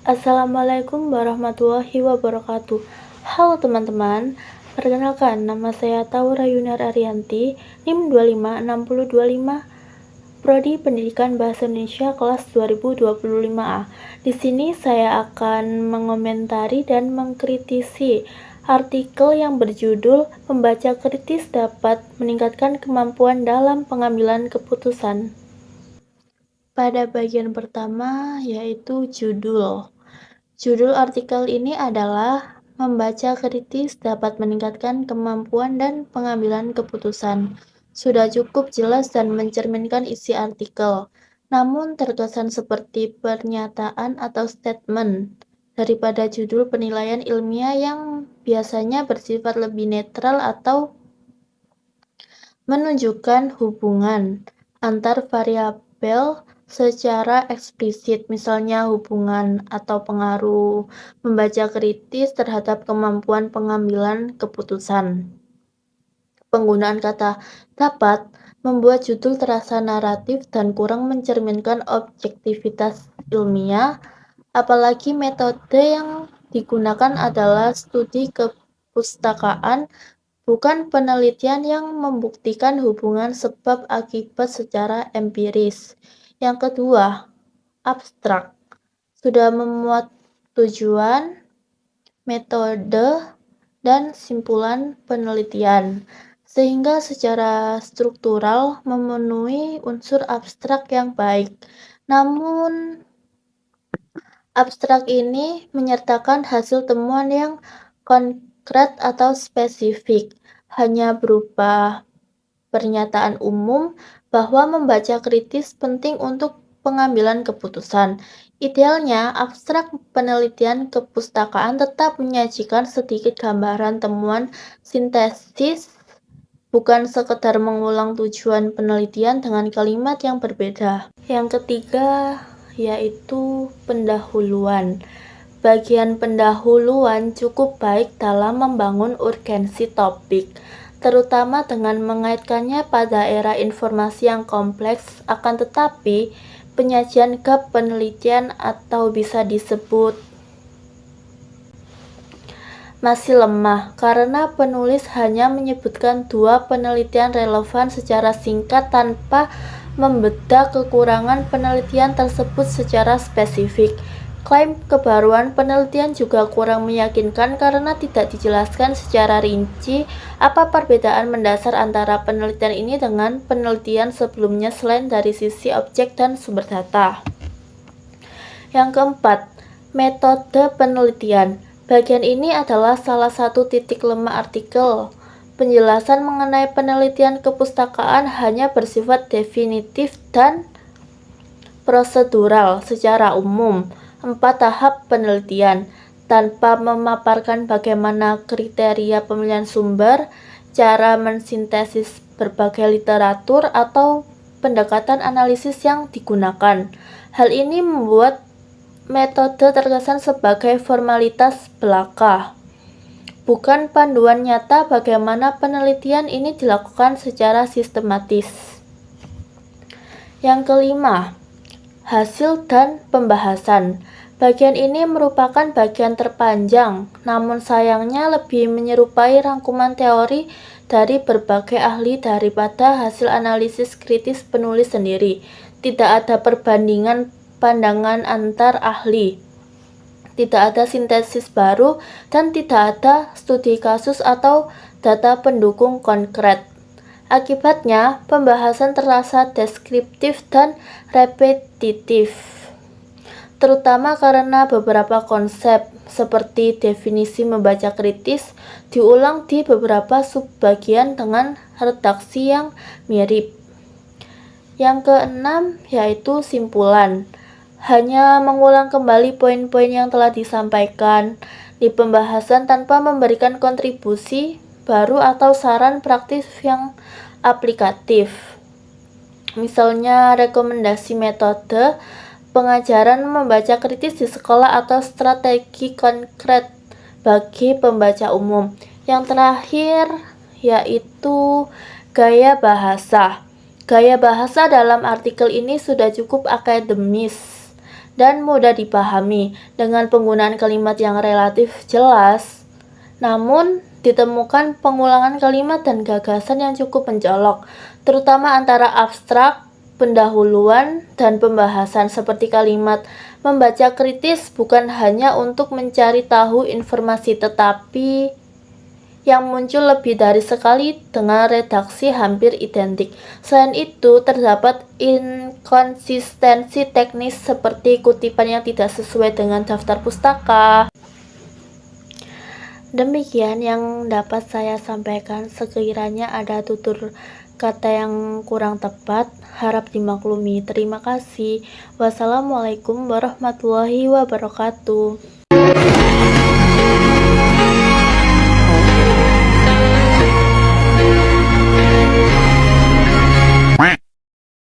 Assalamualaikum warahmatullahi wabarakatuh. Halo teman-teman, perkenalkan nama saya Taura Yunar Arianti, NIM 256025, Prodi Pendidikan Bahasa Indonesia kelas 2025A. Di sini saya akan mengomentari dan mengkritisi artikel yang berjudul "Membaca kritis dapat meningkatkan kemampuan dalam pengambilan keputusan". Pada bagian pertama yaitu judul. Judul artikel ini adalah "Membaca kritis dapat meningkatkan kemampuan dan pengambilan keputusan". Sudah cukup jelas dan mencerminkan isi artikel, namun terkesan seperti pernyataan atau statement daripada judul penilaian ilmiah yang biasanya bersifat lebih netral atau menunjukkan hubungan antar variabel secara eksplisit, misalnya hubungan atau pengaruh membaca kritis terhadap kemampuan pengambilan keputusan. Penggunaan kata "dapat" membuat judul terasa naratif dan kurang mencerminkan objektivitas ilmiah, apalagi metode yang digunakan adalah studi kepustakaan, bukan penelitian yang membuktikan hubungan sebab akibat secara empiris. Yang kedua, abstrak. Sudah memuat tujuan, metode, dan simpulan penelitian, sehingga secara struktural memenuhi unsur abstrak yang baik. Namun, abstrak ini menyertakan hasil temuan yang konkret atau spesifik, hanya berupa pernyataan umum bahwa membaca kritis penting untuk pengambilan keputusan. Idealnya, abstrak penelitian kepustakaan tetap menyajikan sedikit gambaran temuan sintesis, bukan sekedar mengulang tujuan penelitian dengan kalimat yang berbeda. Yang ketiga yaitu pendahuluan. Bagian pendahuluan cukup baik dalam membangun urgensi topik, terutama dengan mengaitkannya pada era informasi yang kompleks, akan tetapi penyajian gap penelitian atau bisa disebut masih lemah, karena penulis hanya menyebutkan 2 penelitian relevan secara singkat tanpa membedah kekurangan penelitian tersebut secara spesifik. Klaim kebaruan penelitian juga kurang meyakinkan karena tidak dijelaskan secara rinci apa perbedaan mendasar antara penelitian ini dengan penelitian sebelumnya selain dari sisi objek dan sumber data. Yang keempat, metode penelitian. Bagian ini adalah salah satu titik lemah artikel. Penjelasan mengenai penelitian kepustakaan hanya bersifat definitif dan prosedural secara umum. 4 tahap penelitian, tanpa memaparkan bagaimana kriteria pemilihan sumber, cara mensintesis berbagai literatur, atau pendekatan analisis yang digunakan. Hal ini membuat metode terkesan sebagai formalitas belaka, bukan panduan nyata bagaimana penelitian ini dilakukan secara sistematis. Yang kelima, hasil dan pembahasan. Bagian ini merupakan bagian terpanjang, namun sayangnya lebih menyerupai rangkuman teori dari berbagai ahli daripada hasil analisis kritis penulis sendiri. Tidak ada perbandingan pandangan antar ahli, tidak ada sintesis baru, dan tidak ada studi kasus atau data pendukung konkret. Akibatnya, pembahasan terasa deskriptif dan repetitif, terutama karena beberapa konsep seperti definisi membaca kritis diulang di beberapa subbagian dengan redaksi yang mirip. Yang keenam yaitu simpulan. Hanya mengulang kembali poin-poin yang telah disampaikan di pembahasan tanpa memberikan kontribusi baru atau saran praktis yang aplikatif. Misalnya rekomendasi metode pengajaran membaca kritis di sekolah atau strategi konkret bagi pembaca umum. Yang terakhir yaitu gaya bahasa. Gaya bahasa dalam artikel ini sudah cukup akademis, dan mudah dipahami dengan penggunaan kalimat yang relatif jelas. Namun, ditemukan pengulangan kalimat dan gagasan yang cukup mencolok, terutama antara abstrak, pendahuluan, dan pembahasan seperti kalimat membaca kritis bukan hanya untuk mencari tahu informasi tetapi yang muncul lebih dari sekali dengan redaksi hampir identik. Selain itu, terdapat inkonsistensi teknis seperti kutipan yang tidak sesuai dengan daftar pustaka. Demikian yang dapat saya sampaikan. Sekiranya ada tutur kata yang kurang tepat, harap dimaklumi. Terima kasih. Wassalamualaikum warahmatullahi wabarakatuh.